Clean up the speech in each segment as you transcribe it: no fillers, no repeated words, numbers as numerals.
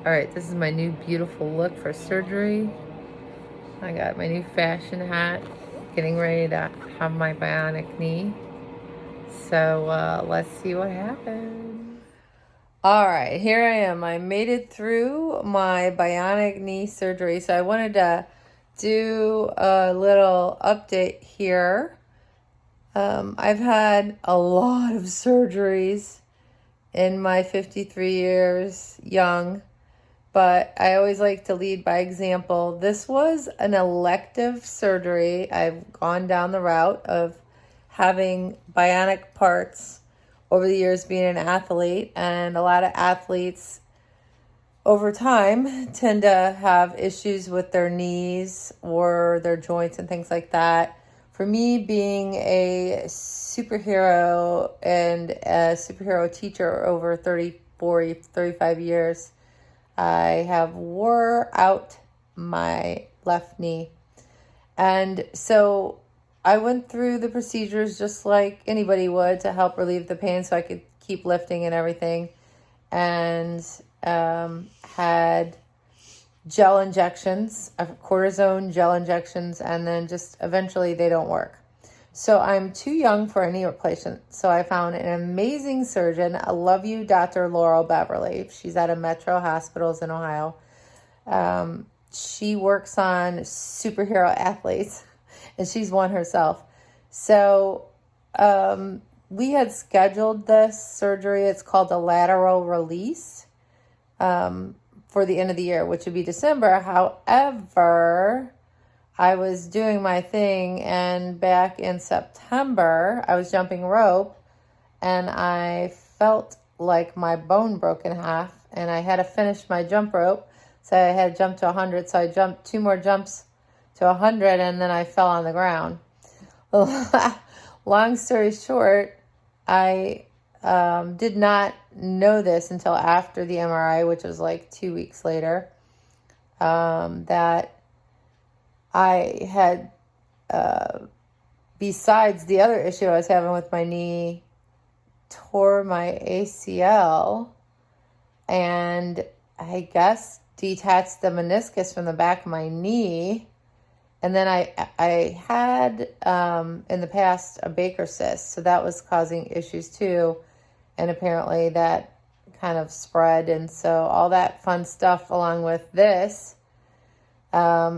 All right, this is my new beautiful look for surgery. I got my new fashion hat, getting ready to have my bionic knee. So let's see what happens. All right, here I am. I made it through my bionic knee surgery. So I wanted to do a little update here. I've had a lot of surgeries in my 53 years young, but I always like to lead by example. This was an elective surgery. I've gone down the route of having bionic parts over the years being an athlete, and a lot of athletes over time tend to have issues with their knees or their joints and things like that. For me, being a superhero and a superhero teacher over 30, 40, 35 years, I have wore out my left knee. And so I went through the procedures just like anybody would to help relieve the pain so I could keep lifting and everything. And had gel injections, cortisone gel injections, and then just eventually they don't work. So I'm too young for a knee replacement. So I found an amazing surgeon. I love you, Dr. Laurel Beverly. She's out of Metro Hospitals in Ohio. She works on superhero athletes, and she's one herself. So we had scheduled this surgery. It's called a lateral release for the end of the year, which would be December. However, I was doing my thing, and back in September, I was jumping rope, and I felt like my bone broke in half, and I had to finish my jump rope. So I had jumped to 100, so I jumped 2 more jumps to 100, and then I fell on the ground. Long story short, I did not know this until after the MRI, which was like 2 weeks later, that I had, besides the other issue I was having with my knee, tore my ACL and I guess detached the meniscus from the back of my knee. And then I had, in the past, a Baker cyst, so that was causing issues too. And apparently that kind of spread. And so all that fun stuff along with this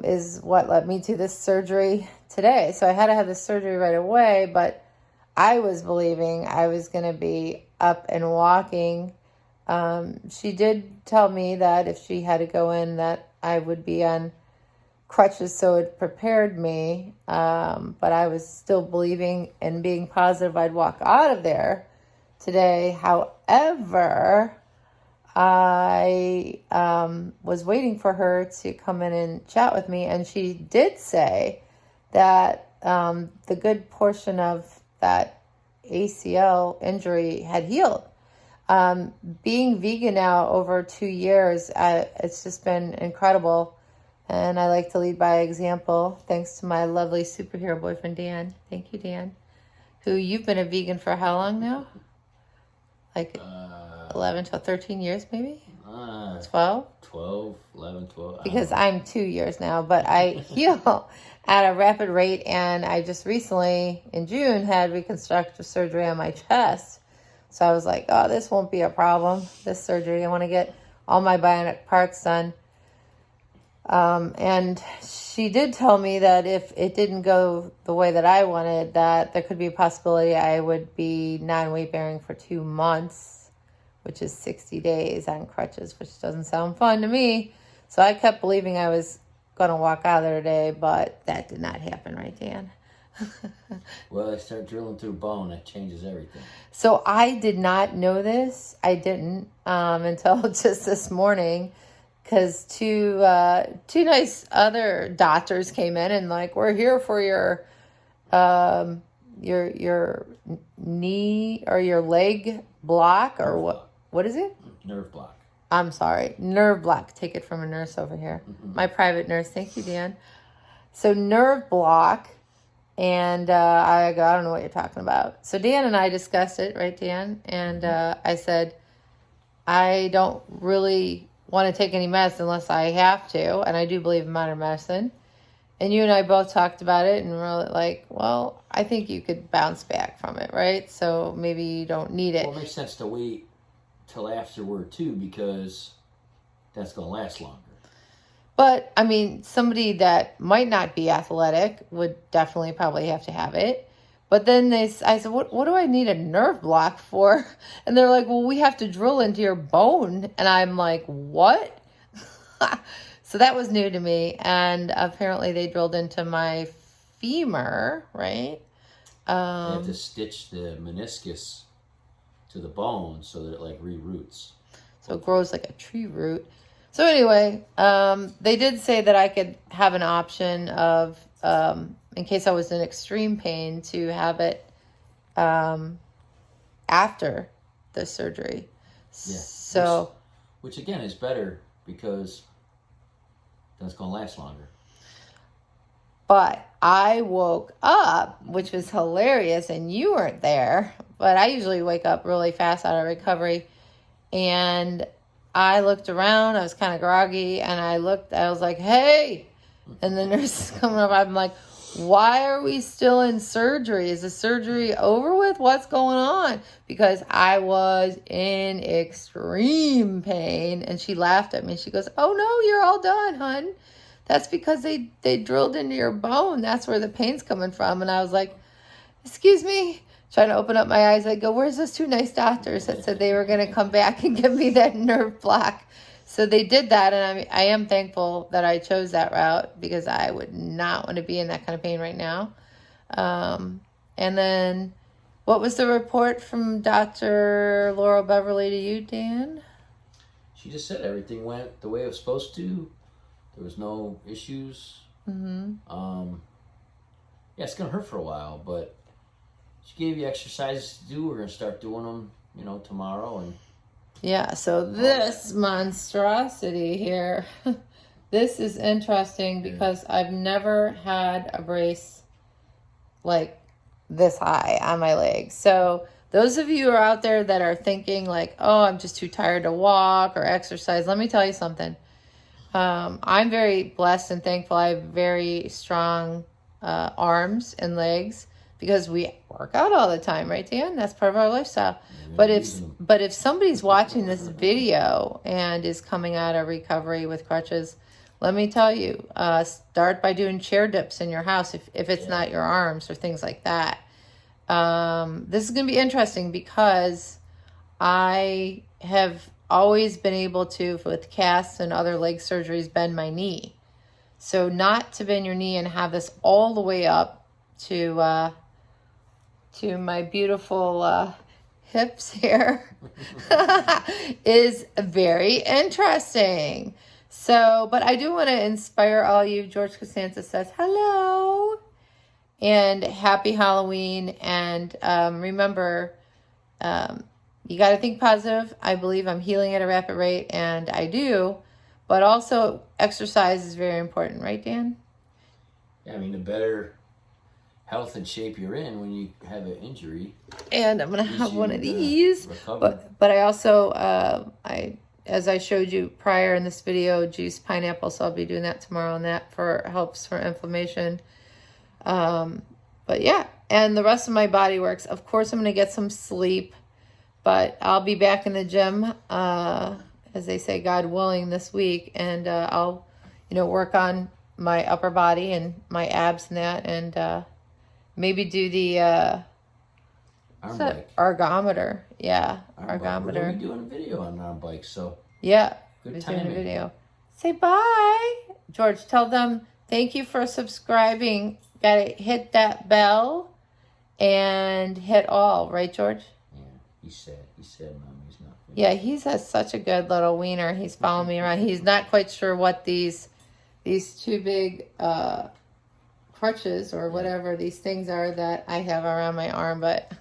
is what led me to this surgery today. So I had to have this surgery right away, but I was believing I was going to be up and walking. She did tell me that if she had to go in, that I would be on crutches, so it prepared me. But I was still believing and being positive I'd walk out of there today. However, I was waiting for her to come in and chat with me, and she did say that the good portion of that ACL injury had healed. Being vegan now over 2 years, it's just been incredible, and I like to lead by example, thanks to my lovely superhero boyfriend, Dan. Thank you, Dan. Who, you've been a vegan for how long now? Like 11 to 13 years, maybe? 12? 12, 11, 12. Because I'm 2 years now, but I heal at a rapid rate, and I just recently, in June, had reconstructive surgery on my chest. So I was like, oh, this won't be a problem, this surgery. I want to get all my bionic parts done. And she did tell me that if it didn't go the way that I wanted, that there could be a possibility I would be non-weight bearing for 2 months, which is 60 days on crutches, which doesn't sound fun to me. So I kept believing I was going to walk out of there today, but that did not happen, right, Dan? Well, they start drilling through bone. That changes everything. So I did not know this. I didn't until just this morning, because two nice other doctors came in and like, we're here for your knee or your leg block or what? What is it? Nerve block. I'm sorry, nerve block. Take it from a nurse over here. Mm-hmm. My private nurse. Thank you, Dan. So nerve block. And I go, I don't know what you're talking about. So Dan and I discussed it, right, Dan? And I said, I don't really want to take any medicine unless I have to, and I do believe in modern medicine. And you and I both talked about it, and we're like, well, I think you could bounce back from it, right? So maybe you don't need it. Well, it makes sense to wait till afterward too, because that's going to last longer. But I mean, somebody that might not be athletic would definitely probably have to have it. But then I said, what do I need a nerve block for? And they're like, well, we have to drill into your bone. And I'm like, what? So that was new to me. And apparently they drilled into my femur, right? They have to stitch the meniscus to the bone so that it like re-roots. So it grows like a tree root. So anyway, they did say that I could have an option of, in case I was in extreme pain, to have it after the surgery. Yeah. So, which again is better because that's going to last longer. But I woke up, which was hilarious, and you weren't there. But I usually wake up really fast out of recovery, and I looked around. I was kind of groggy, and I was like, hey. And the nurse is coming up. I'm like, why are we still in surgery? Is the surgery over with? What's going on? Because I was in extreme pain. And she laughed at me. She goes, oh, no, you're all done, hon. That's because they drilled into your bone. That's where the pain's coming from. And I was like, excuse me. Trying to open up my eyes. I go, where's those two nice doctors that said they were going to come back and give me that nerve block? So they did that, and I am thankful that I chose that route because I would not want to be in that kind of pain right now. And then what was the report from Dr. Laurel Beverly to you, Dan? She just said everything went the way it was supposed to. There was no issues. Yeah, it's going to hurt for a while, but she gave you exercises to do. We're going to start doing them, tomorrow. And yeah, so this monstrosity here, this is interesting because I've never had a brace like this high on my legs. So those of you who are out there that are thinking like, oh, I'm just too tired to walk or exercise, let me tell you something. I'm very blessed and thankful. I have very strong arms and legs because we work out all the time, right, Dan? That's part of our lifestyle. But if somebody's watching this video and is coming out of recovery with crutches, let me tell you, start by doing chair dips in your house if it's not your arms or things like that. This is going to be interesting because I have always been able to, with casts and other leg surgeries, bend my knee. So not to bend your knee and have this all the way up to my beautiful hips here is very interesting. So, but I do want to inspire all you. George Costanza says, hello and happy Halloween. And remember, you got to think positive. I believe I'm healing at a rapid rate, and I do. But also, exercise is very important, right, Dan? Yeah, I mean, the better health and shape you're in when you have an injury. And I'm going to have one of these. But I also, as I showed you prior in this video, juice pineapple. So I'll be doing that tomorrow, and that helps for inflammation. But yeah, and the rest of my body works. Of course, I'm going to get some sleep. But I'll be back in the gym, as they say, God willing, this week. And I'll, work on my upper body and my abs and that. And maybe do the arm bike. Ergometer. Yeah, arm ergometer. We're going to be doing a video on arm bikes. So yeah, good timing. Doing a video. Say bye. George, tell them thank you for subscribing. Got to hit that bell and hit all. Right, George? He's sad, Mom. He's not. Yeah, he has such a good little wiener. He's following me around. He's not quite sure what these two big crutches or whatever these things are that I have around my arm. But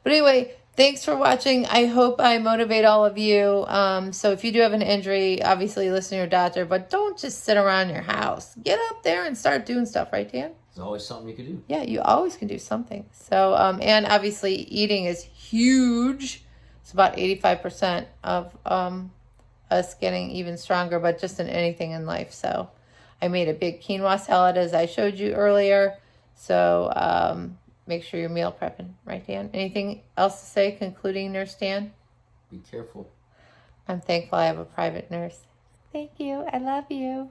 anyway, thanks for watching. I hope I motivate all of you. So if you do have an injury, obviously listen to your doctor, but don't just sit around your house. Get up there and start doing stuff, right, Dan? There's always something you can do. Yeah, you always can do something. So, and obviously eating is huge. It's about 85% of us getting even stronger, but just in anything in life. So I made a big quinoa salad as I showed you earlier. So make sure you're meal prepping, right, Dan? Anything else to say, concluding, Nurse Dan? Be careful. I'm thankful I have a private nurse. Thank you. I love you.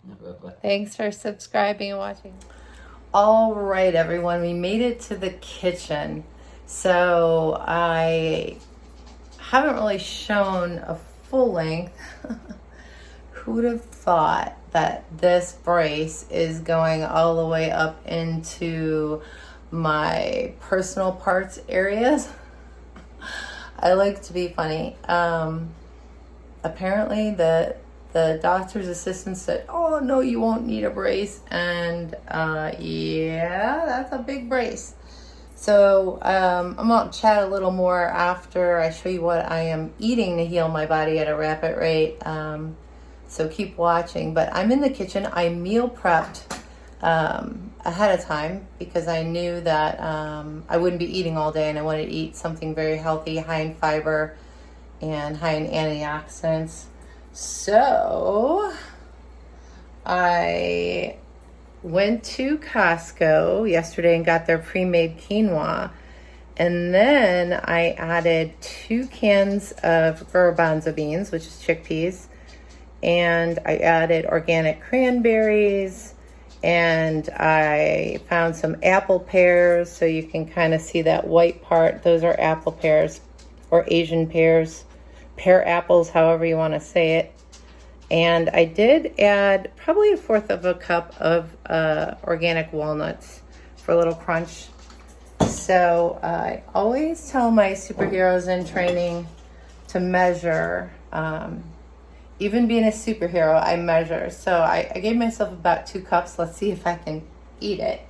Bye-bye. Thanks for subscribing and watching. All right, everyone. We made it to the kitchen. So I haven't really shown a full length. Who would have thought that this brace is going all the way up into my personal parts areas? I like to be funny. Apparently the doctor's assistant said, oh no, you won't need a brace. And yeah, that's a big brace. So I'm going to chat a little more after I show you what I am eating to heal my body at a rapid rate. So keep watching. But I'm in the kitchen. I meal prepped ahead of time because I knew that I wouldn't be eating all day and I wanted to eat something very healthy, high in fiber and high in antioxidants. So I went to Costco yesterday and got their pre-made quinoa. And then I added 2 cans of garbanzo beans, which is chickpeas. And I added organic cranberries. And I found some apple pears. So you can kind of see that white part. Those are apple pears or Asian pears. Pear apples, however you want to say it. And I did add probably 1/4 of a cup of organic walnuts for a little crunch. So I always tell my superheroes in training to measure. Even being a superhero, I measure. So I gave myself about 2 cups. Let's see if I can eat it.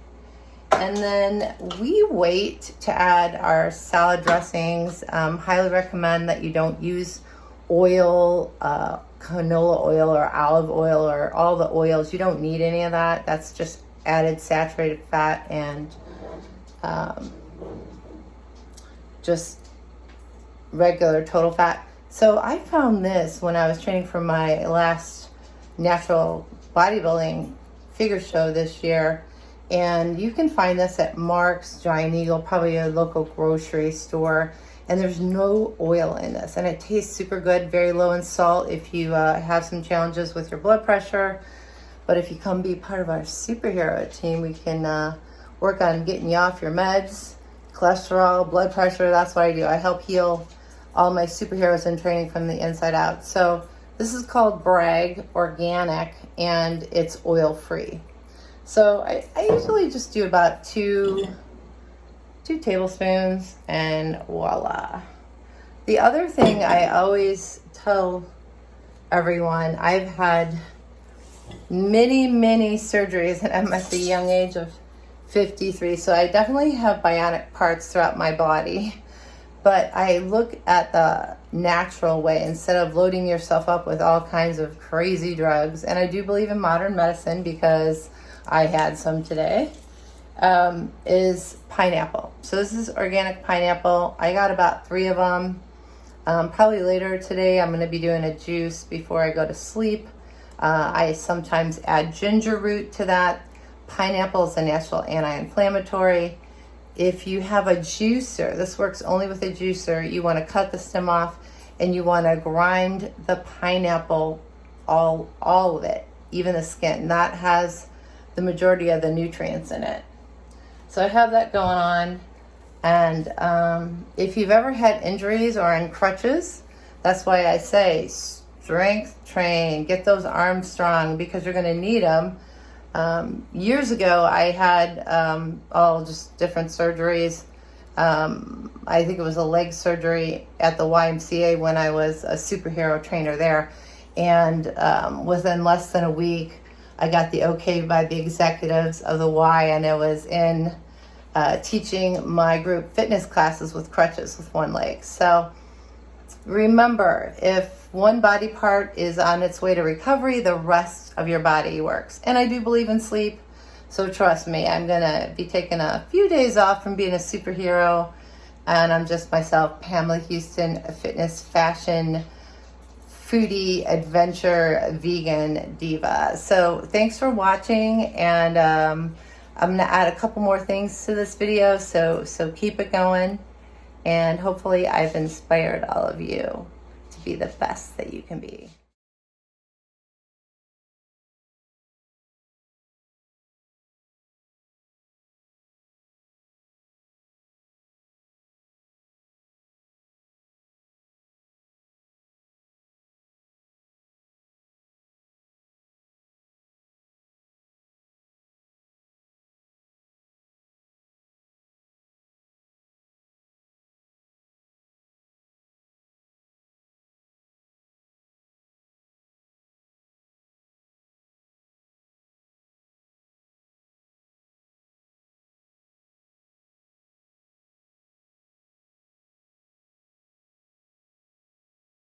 And then we wait to add our salad dressings. Highly recommend that you don't use oil, canola oil or olive oil or all the oils. You don't need any of that. That's just added saturated fat and just regular total fat. So I found this when I was training for my last natural bodybuilding figure show this year. And you can find this at Mark's, Giant Eagle, probably a local grocery store. And there's no oil in this. And it tastes super good, very low in salt if you have some challenges with your blood pressure. But if you come be part of our superhero team, we can work on getting you off your meds, cholesterol, blood pressure. That's what I do. I help heal all my superheroes in training from the inside out. So this is called Bragg Organic, and it's oil-free. So I usually just do about 2 tablespoons and voila. The other thing I always tell everyone, I've had many surgeries and I'm at the young age of 53. So I definitely have bionic parts throughout my body. But I look at the natural way instead of loading yourself up with all kinds of crazy drugs. And I do believe in modern medicine because I had some today, is pineapple. So this is organic pineapple. I got about 3 of them. Probably later today I'm going to be doing a juice before I go to sleep. I sometimes add ginger root to that. Pineapple is a natural anti-inflammatory. If you have a juicer, this works only with a juicer, you want to cut the stem off and you want to grind the pineapple, all of it, even the skin. That has the majority of the nutrients in it. So I have that going on. And if you've ever had injuries or in crutches, that's why I say strength train, get those arms strong because you're going to need them. Years ago, I had all just different surgeries. I think it was a leg surgery at the YMCA when I was a superhero trainer there. And within less than a week, I got the okay by the executives of the Y, and I was in teaching my group fitness classes with crutches with one leg. So remember, if one body part is on its way to recovery, the rest of your body works. And I do believe in sleep, so trust me, I'm going to be taking a few days off from being a superhero, and I'm just myself, Pamela Houston, a fitness, fashion, foodie, adventure, vegan diva. So thanks for watching, and I'm gonna add a couple more things to this video, so keep it going, and hopefully I've inspired all of you to be the best that you can be.